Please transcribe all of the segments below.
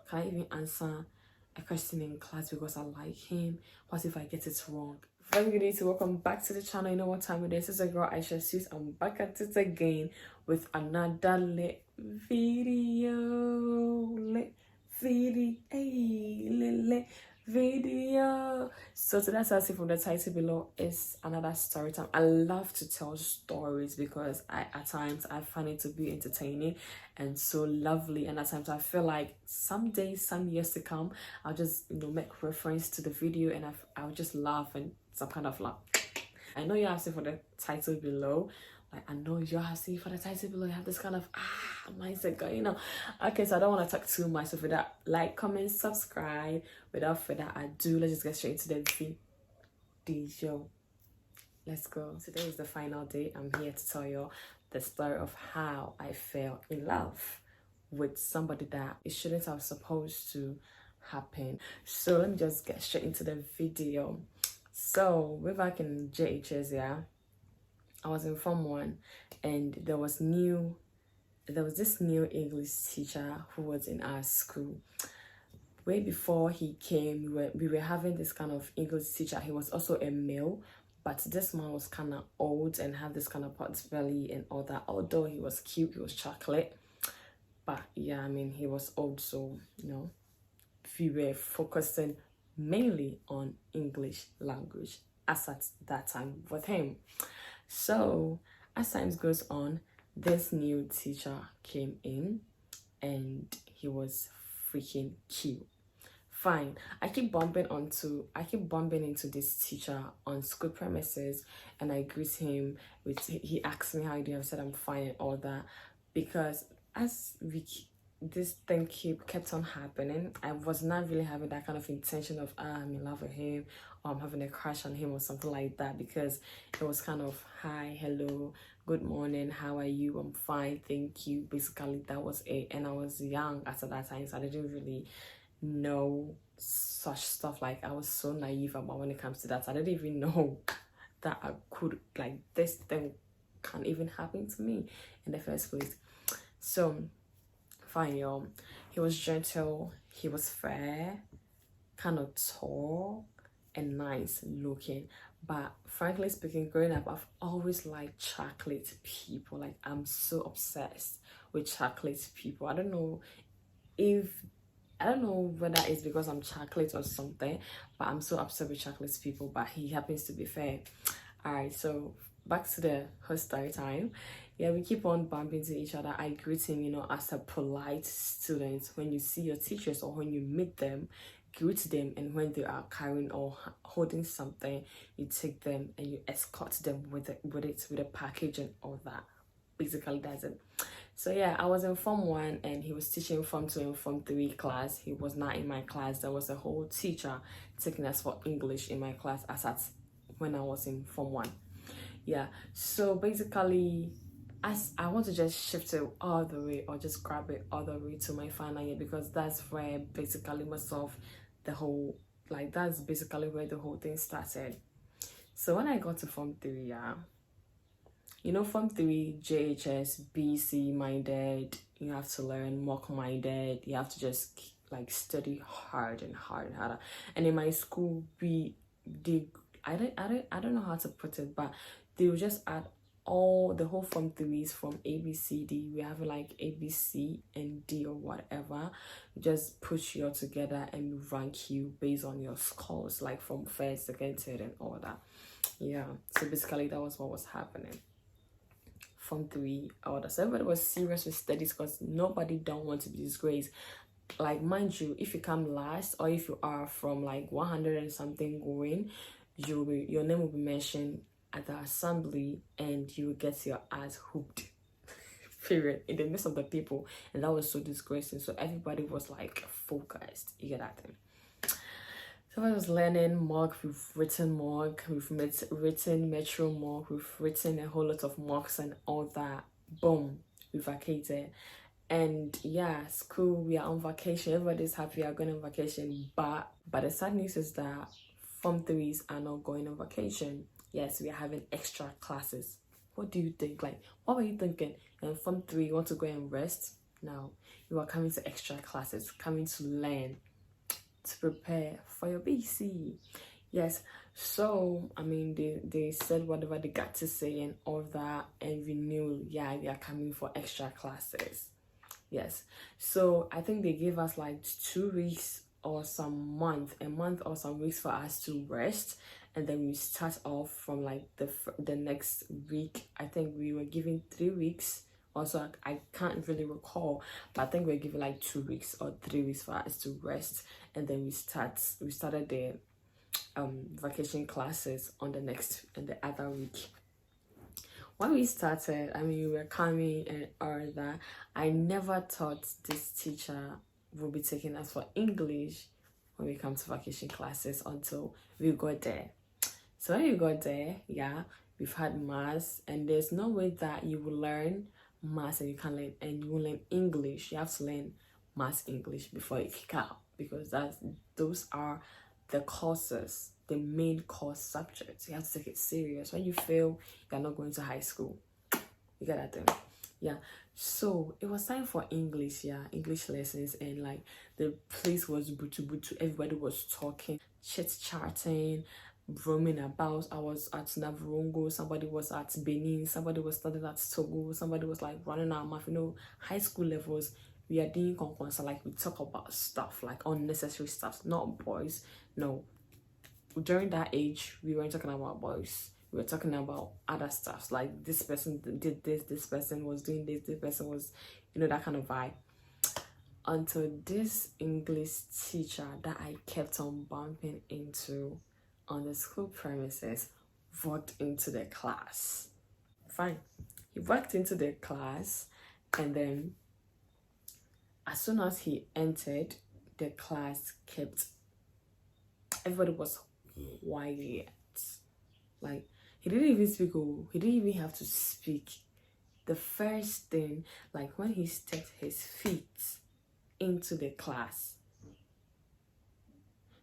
Can I even answer a question in class because I like him? What if I get it wrong? Very good day to welcome back to the channel. You know what time it is. It's a girl Aisha Sis. I'm back at it again with another lit video. Video. So today's as if from the title below is another story time. I love to tell stories because at times I find it to be entertaining and so lovely, and at times I feel like some days, some years to come, I'll just make reference to the video and I'll just laugh and some kind of laugh. I know you have seen for the title below. I know you have seen for the title below. You have this kind of mindset going on. Okay, so I don't want to talk too much. So for that, like, comment, subscribe. Without further ado, let's just get straight into the video. Let's go. Today is the final day. I'm here to tell you the story of how I fell in love with somebody that it shouldn't have supposed to happen. So let me just get straight into the video. So we're back in JHS, yeah. I was in Form 1 and there was this new English teacher who was in our school. Way before he came, we were having this kind of English teacher. He was also a male, but this man was kind of old and had this kind of pot belly and all that. Although he was cute, he was chocolate. But yeah, I mean, he was old, so, we were focusing mainly on English language as at that time with him. So as time goes on, this new teacher came in and he was freaking cute. Fine. I keep bumping into this teacher on school premises, and I greet him with, he asked me how you doing. I said I'm fine and all that, because as this thing kept on happening, I was not really having that kind of intention of I'm in love with him or I'm having a crush on him or something like that, because it was kind of hi, hello, good morning, how are you, I'm fine, thank you. Basically that was it. And I was young at that time, so I didn't really know such stuff. Like, I was so naive about when it comes to that. I didn't even know that I could, like, this thing can even happen to me in the first place. So fine, y'all. He was gentle, he was fair, kind of tall and nice looking. But frankly speaking, growing up, I've always liked chocolate people. Like, I'm so obsessed with chocolate people. I don't know whether it's because I'm chocolate or something, but I'm so obsessed with chocolate people. But he happens to be fair. All right, so back to the whole story time. Yeah, we keep on bumping into each other. I greet him, as a polite student. When you see your teachers or when you meet them, greet them, and when they are carrying or holding something, you take them and you escort them with a package and all that. Basically, that's it. So yeah, I was in Form 1 and he was teaching Form 2 and Form 3 class. He was not in my class. There was a whole teacher taking us for English in my class when I was in Form 1. Yeah, so basically, as I want to just shift it all the way, or just grab it all the way to my final year, because that's where basically most of the whole, like, that's basically where the whole thing started. So when I got to Form 3, yeah, Form 3, JHS, BC minded, you have to learn, mock minded, you have to just like study hard and harder. And in my school, I don't know how to put it, but they will just add all the whole Form 3s from A, B, C, D. We have like A, B, C, and D or whatever. Just put you all together and rank you based on your scores, like from first, second, third, and all that. Yeah, so basically that was what was happening. Form 3, all that. So everybody was serious with studies because nobody don't want to be disgraced. Like, mind you, if you come last or if you are from like 100 and something going, your name will be mentioned at the assembly and you will get your ass hooped period, in the midst of the people. And that was so disgracing. So everybody was like focused, you get that thing. So I was learning mock, we've written mock, we've written metro mock, we've written a whole lot of mocks and all that. Boom, we vacated. And yeah, school, we are on vacation, everybody's happy, we are going on vacation. But the sad news is that Form 3s are not going on vacation. Yes, we are having extra classes. What do you think? Like, what were you thinking? And Form 3, you want to go and rest? Now you are coming to extra classes, coming to learn, to prepare for your BC. Yes, so I mean they said whatever they got to say and all that, and we knew, yeah, they are coming for extra classes. Yes, so I think they gave us like 2 weeks or a month or some weeks for us to rest, and then we start off from like the next week. I think we were given 3 weeks. Also, I can't really recall, but I think we are given like 2 weeks or 3 weeks for us to rest, and then we started the vacation classes on the other week. When we started, I mean, we were coming and all that. I never thought this teacher would be taking us for English when we come to vacation classes until we got there. So when we got there, yeah, we've had maths, and there's no way that you will learn maths and you will learn English. You have to learn maths English before you kick out, because those are the courses, the main course subjects. You have to take it serious. When you fail, you're not going to high school. You get that thing? Yeah. So it was time for English, English lessons, and like the place was butu. Everybody was talking, chit-chatting, roaming about. I was at Navrongo, somebody was at Benin, somebody was studying at Togo, somebody was like running our mouth. High school levels, we are doing conference, like we talk about stuff, like unnecessary stuff, not boys. No, during that age, we weren't talking about boys. We were talking about other stuff, like this person did this person was doing this person was, that kind of vibe. Until this English teacher that I kept on bumping into on the school premises walked into the class. Fine. He walked into the class, and then as soon as he entered, the class everybody was quiet. Like, he didn't even speak, he didn't even have to speak. The first thing, like when he stepped his feet into the class.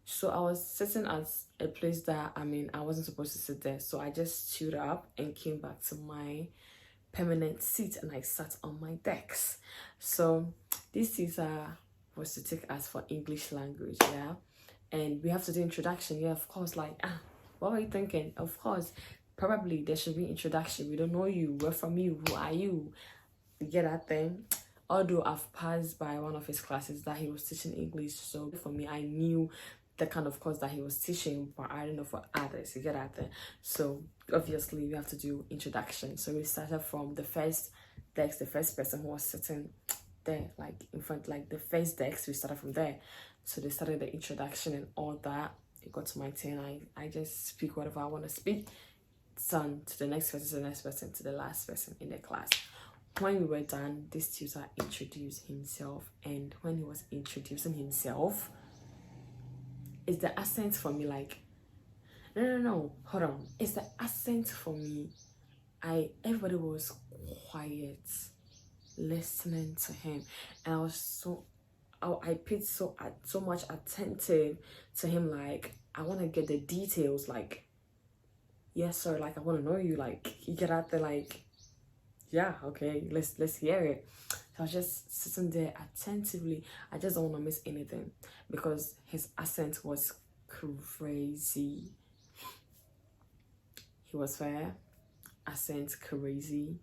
So I was sitting at a place that, I wasn't supposed to sit there. So I just stood up and came back to my permanent seat, and I sat on my desk. So this teacher was to take us for English language, yeah? And we have to do introduction, yeah, of course, like, what were you thinking? Of course, probably there should be introduction. We don't know you, we're from you, who are you? You get that thing? Although I've passed by one of his classes that he was teaching English, so for me, I knew the kind of course that he was teaching, but I don't know for others. You get that thing? So obviously we have to do introduction. So we started from the first desk, the first person who was sitting there, like in front, like the first desk. We started from there. So they started the introduction and all that. It got to my turn. I just speak whatever I want to speak. Son to the next person, to the next person, to the last person in the class. When we were done, this tutor introduced himself, and when he was introducing himself, it's the accent for me, like, no, hold on. It's the accent for me. Everybody was quiet, listening to him, and I paid so much attentive to him, like, I want to get the details, like, yes sir, like, I want to know you, like, you get out there, like, yeah, okay, let's hear it. So I was just sitting there attentively. I just don't want to miss anything, because his accent was crazy. He was fair, accent crazy,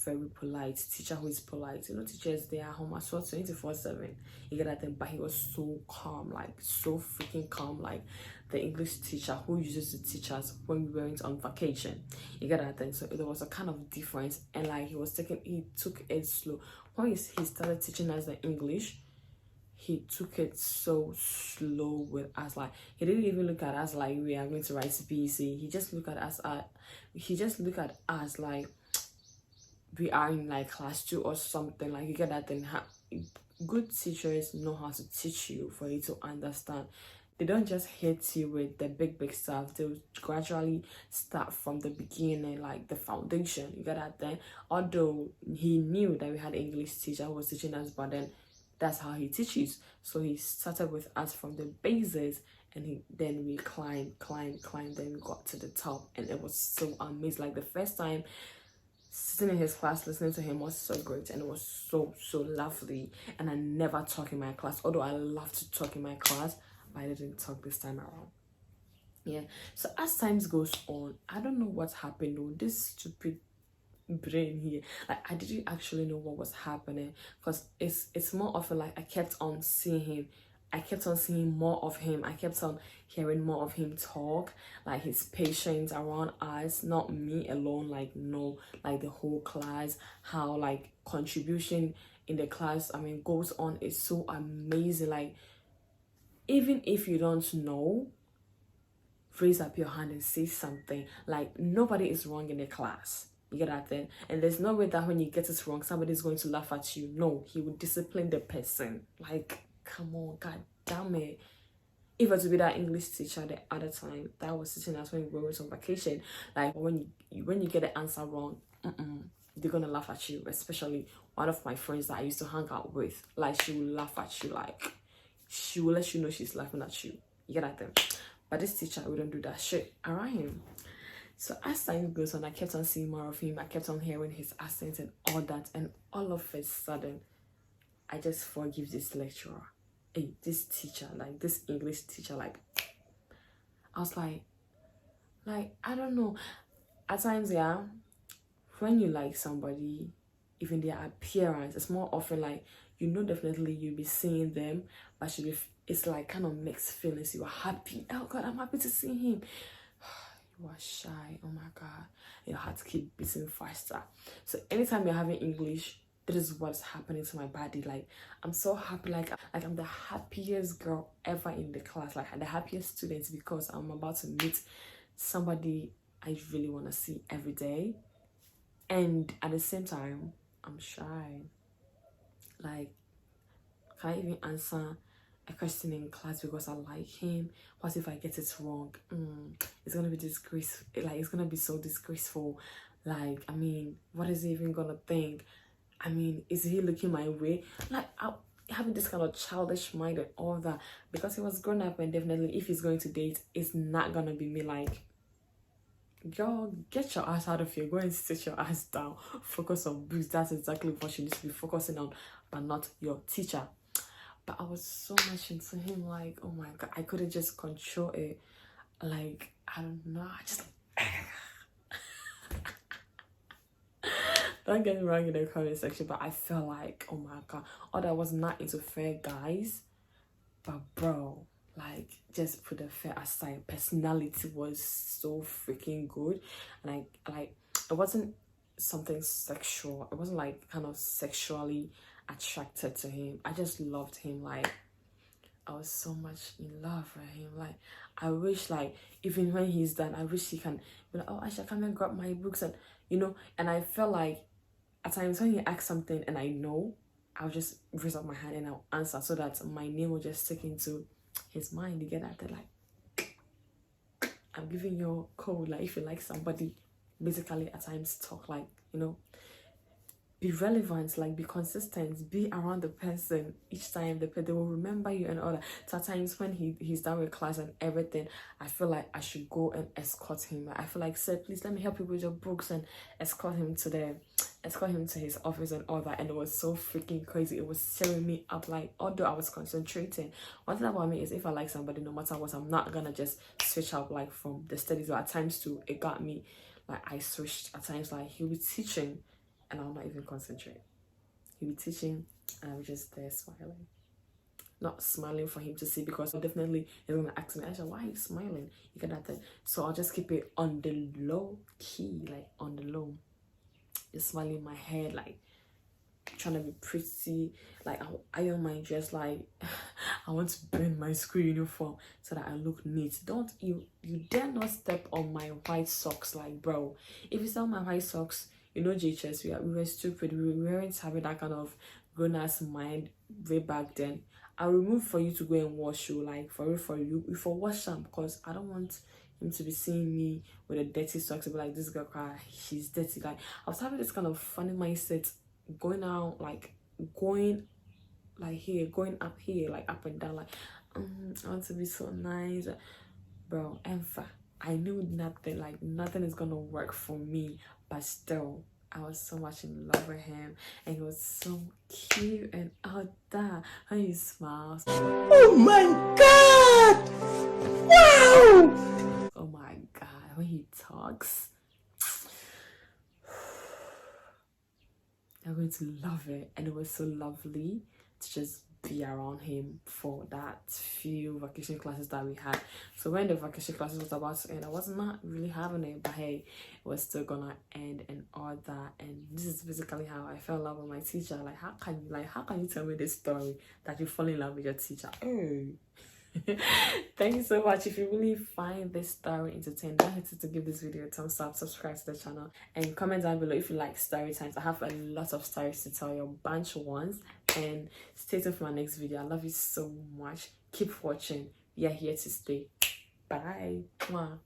very polite. Teacher who is polite. Teachers, they are home as well 24/7. You get that thing, but he was so calm, like so freaking calm, like the English teacher who uses to teach us when we went on vacation. You get that thing. So there was a kind of difference, and like he took it slow. When he started teaching us the English, he took it so slow with us. Like, he didn't even look at us like we are going to write BC. He just looked at us like we are in like class 2 or something. Like, you get that thing. Good teachers know how to teach you for you to understand. They don't just hit you with the big stuff. They'll gradually start from the beginning, like the foundation. You get that thing. Although he knew that we had an English teacher who was teaching us, but then that's how he teaches. So he started with us from the bases, and then we climbed, then we got to the top, and it was so amazing. Like, the first time sitting in his class listening to him was so great, and it was so lovely. And I never talk in my class, although I love to talk in my class, but I didn't talk this time around. Yeah, so as times goes on, I don't know what happened though. This stupid brain here, like I didn't actually know what was happening, because it's more of a, like, I kept on seeing him, I kept on seeing more of him, I kept on hearing more of him talk, like his patience around us, not me alone, like, no, like the whole class, how like contribution in the class, I mean, goes on, is so amazing. Like, even if you don't know, raise up your hand and say something. Like, nobody is wrong in the class. You get that thing? And there's no way that when you get it wrong, somebody's going to laugh at you. No, he would discipline the person. Like, come on, god damn it. If it was to be that English teacher the other time that was teaching us when we were on vacation, like when you get the answer wrong, they're gonna laugh at you. Especially one of my friends that I used to hang out with, like, she will laugh at you, like she will let you know she's laughing at you. You get that thing? But this teacher wouldn't do that shit around him. So as time goes on, I kept on seeing more of him. I kept on hearing his accent and all that. And all of a sudden, I just forgive this lecturer. Hey, this teacher, like this English teacher, like, I was like, I don't know. At times, yeah, when you like somebody, even their appearance, it's more often like, you know, definitely you'll be seeing them, but it's like kind of mixed feelings. You are happy. Oh God, I'm happy to see him. You are shy. Oh my God. Your heart keep beating faster. So anytime you're having English, that is what's happening to my body. Like, I'm so happy. Like I'm the happiest girl ever in the class. Like, the happiest students, because I'm about to meet somebody I really want to see every day. And at the same time, I'm shy. Like, can I even answer a question in class because I like him? What if I get it wrong? It's gonna be disgraceful. Like, it's gonna be so disgraceful. Like, I mean, what is he even gonna think? I mean, is he looking my way? Like, having this kind of childish mind and all that, because he was grown up, and definitely if he's going to date, it's not gonna be me. Like, girl, get your ass out of here. Go and sit your ass down. Focus on books. That's exactly what you need to be focusing on, but not your teacher. But I was so much into him, like, oh my God, I couldn't just control it. Like, I don't know, I just don't get me wrong in the comment section, but I felt like, oh my God, although I was not into fair guys, but bro, like, just put the fair aside, personality was so freaking good. And like it wasn't something sexual, it wasn't like kind of sexually attracted to him. I just loved him. Like, I was so much in love with him. Like, I wish, like, even when he's done, I wish he can be like, oh, I should come and grab my books, and you know. And I felt like at times when he asks something and I know, I'll just raise up my hand and I'll answer, so that my name will just stick into his mind. You get that? They're like, I'm giving you a code. Like, if you like somebody, basically at times talk, like, you know, be relevant, like, be consistent, be around the person each time. They will remember you and all that. So at times when he's done with class and everything, I feel like I should go and escort him. I feel like, sir, please let me help you with your books, and escort him to his office and all that. And it was so freaking crazy. It was tearing me up. Like, although I was concentrating, one thing about me is, if I like somebody, no matter what, I'm not gonna just switch up, like, from the studies. But at times too, it got me, like, I switched at times. Like, he'll be teaching and I'll not even concentrate. He'll be teaching and I'm just there smiling. Not smiling for him to see, because definitely he's gonna ask me, Aisha, why are you smiling? You get that thing. So I'll just keep it on the low key, like on the low. Just smiling my head, like trying to be pretty. Like, I'll iron my dress, like I want to burn my school uniform so that I look neat. Don't you dare not step on my white socks. Like, bro, if you saw my white socks, you know, JHS, we were stupid. We weren't having that kind of grown-ass mind way back then. I'll remove for you to go and wash you, like, for you, for wash them, because I don't want him to be seeing me with a dirty socks and be like, this girl cry, she's dirty. Like, I was having this kind of funny mindset, going out, like, going like here, going up here, like up and down, like, I want to be so nice, bro. And I knew nothing is gonna work for me, but still I was so much in love with him, and he was so cute and out there. When he smiles, oh my god! Wow! Oh my god, when he talks, you're going to love it. And it was so lovely to just be around him for that few vacation classes that we had. So when the vacation classes was about to end, I was not really having it, but hey, it was still gonna end and all that. And this is basically how I fell in love with my teacher. Like how can you tell me this story that you fall in love with your teacher? Oh. Thank you so much. If you really find this story entertaining, don't hesitate to give this video a thumbs up, subscribe to the channel, and comment down below if you like story times. I have a lot of stories to tell you, a bunch of ones, and stay tuned for my next video. I love you so much. Keep watching. We are here to stay. Bye. Mwah.